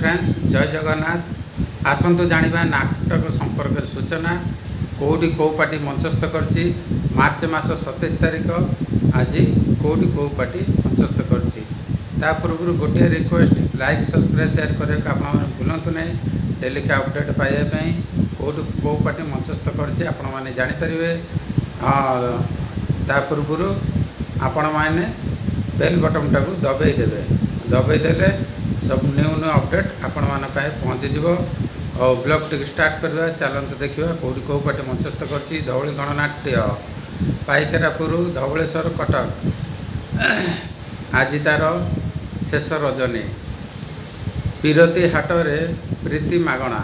friends जय जगन्नाथ आसतु जानिबा नाटक संपर्क सूचना कौटी कौ पार्टी मंचस्थ करछि मार्च मास 27 तारिख आज कौटी कौ पार्टी मंचस्थ करछि ता पूर्व गोटे रिक्वेस्ट लाइक सब्सक्राइब शेयर करने को आप भूलु नहीं डेली का अपडेट पाइबा कौटी कौ पार्टी मंचस्थ करछि आपण माने जानि परिबे ता पूर्व आपण माने बेल बटन टाको दबाई देले सब न्यू अपडेट आपण मान पहुँची जीव और ब्लॉग टी स्टार्ट करवा चलते देखा कौटी कौ पार्टी मंचस्थ करछि धवली गणनाट्य पाइकरापुर धवलेश्वर कटक आज तार शेष रजनी पीरती हाट रे प्रीति मागणा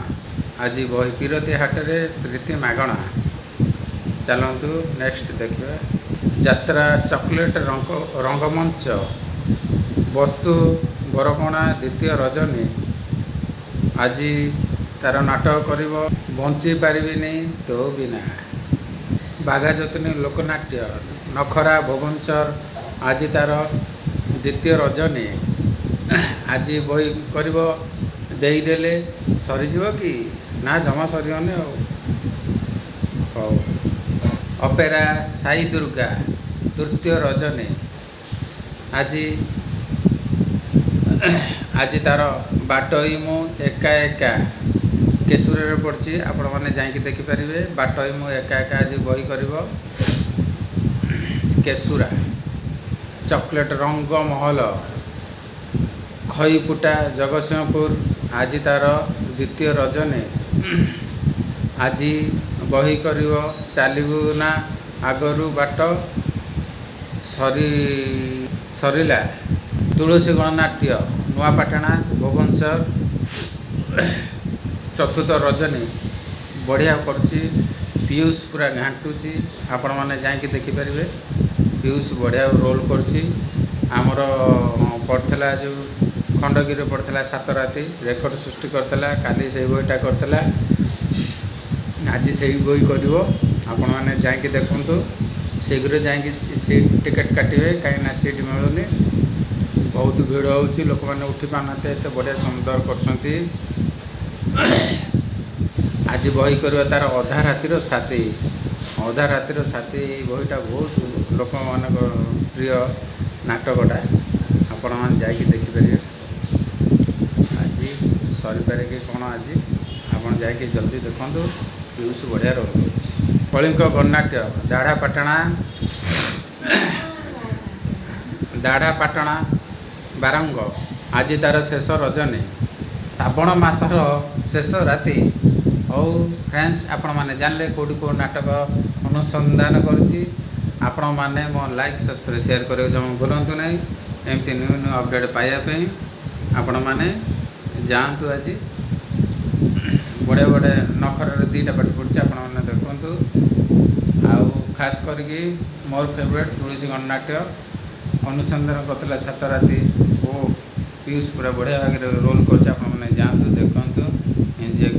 आज बही पीरती हाट रे प्रीति मागणा चलतु नेक्स्ट देखा यात्रा चॉकलेट रंगमंच वस्तु बरकणा द्वितीय रजनी आज तार नाटक कर बंची पारिनी तो बिना बाघा जतनी लोकनाट्य नखरा भुवनेश्वर आज तार द्वितीय रजनी आज बही कर देदेले सरीज कि ना जमा सरीगने अपेरा साई दुर्गा तृतीय रजनी आज तार बाटई मु एका एका केशुर पड़ी आपण मैंने जाकि देखिपारे बाटई मु एका एका आज बही कर केशुरा चॉकलेट रंग महल खईपुटा जगतसिंहपुर आज तार द्वितीय रजनी आज बही कर चलना आगरू बाट सरीला तुलसी गणनाट्य नुआपाटना भुवनेश्वर चतुर्थ रजनी बढ़िया करुच्ची पीयूष पूरा घाटुची आपण मैंने जाकि देखिपारे पीयूष बढ़िया रोल करुच्ची आमर पड़ता जो खंडगिरी पड़ता 7 राति रेकर्ड सृष्टि करता काली से बहीटा करता आज से बही कर आपण मैंने जाकि देखु शीघ्र जाकि सीट टिकेट काटे कहीं सीट मिलूनी बहुत भीड़ होची लोक मैंने उठी पाना एत बढ़िया सुंदर कर आज बही कर तार अधा रातिर साथी बहीटा बहुत लोक मान प्रिय नाटकटा आपण मैंने जाकि देखिपारे आज सरी पारे कि कौन आज आप जाकि जल्दी देखु पीयूष बढ़िया रोल कर कलिंग गणनाट्य दाढ़ापाटणा बारंग आज तार शेष रजनी श्रावण मासर शेष राति और फ्रेंड्स आपण मैंने जानले कौटी कौ नाटक अनुसंधान करुच्ची आपण मैंने मो लाइक सब्सक्राइब शेयर कर जमा भूलु नहीं एमती न्यू अपडेट पाइबापी आपण मैंने जातु आज बढ़िया बढ़िया नखर 2टा पार्टी पड़ी आपण मैंने देखु आउ खास करके मोर फेवरेट तुलसी गणनाट्य अनुसंधान करता 7 राति ओ पीयूष पूरा बढ़िया भाग रोल कर जातु देखु एंजॉय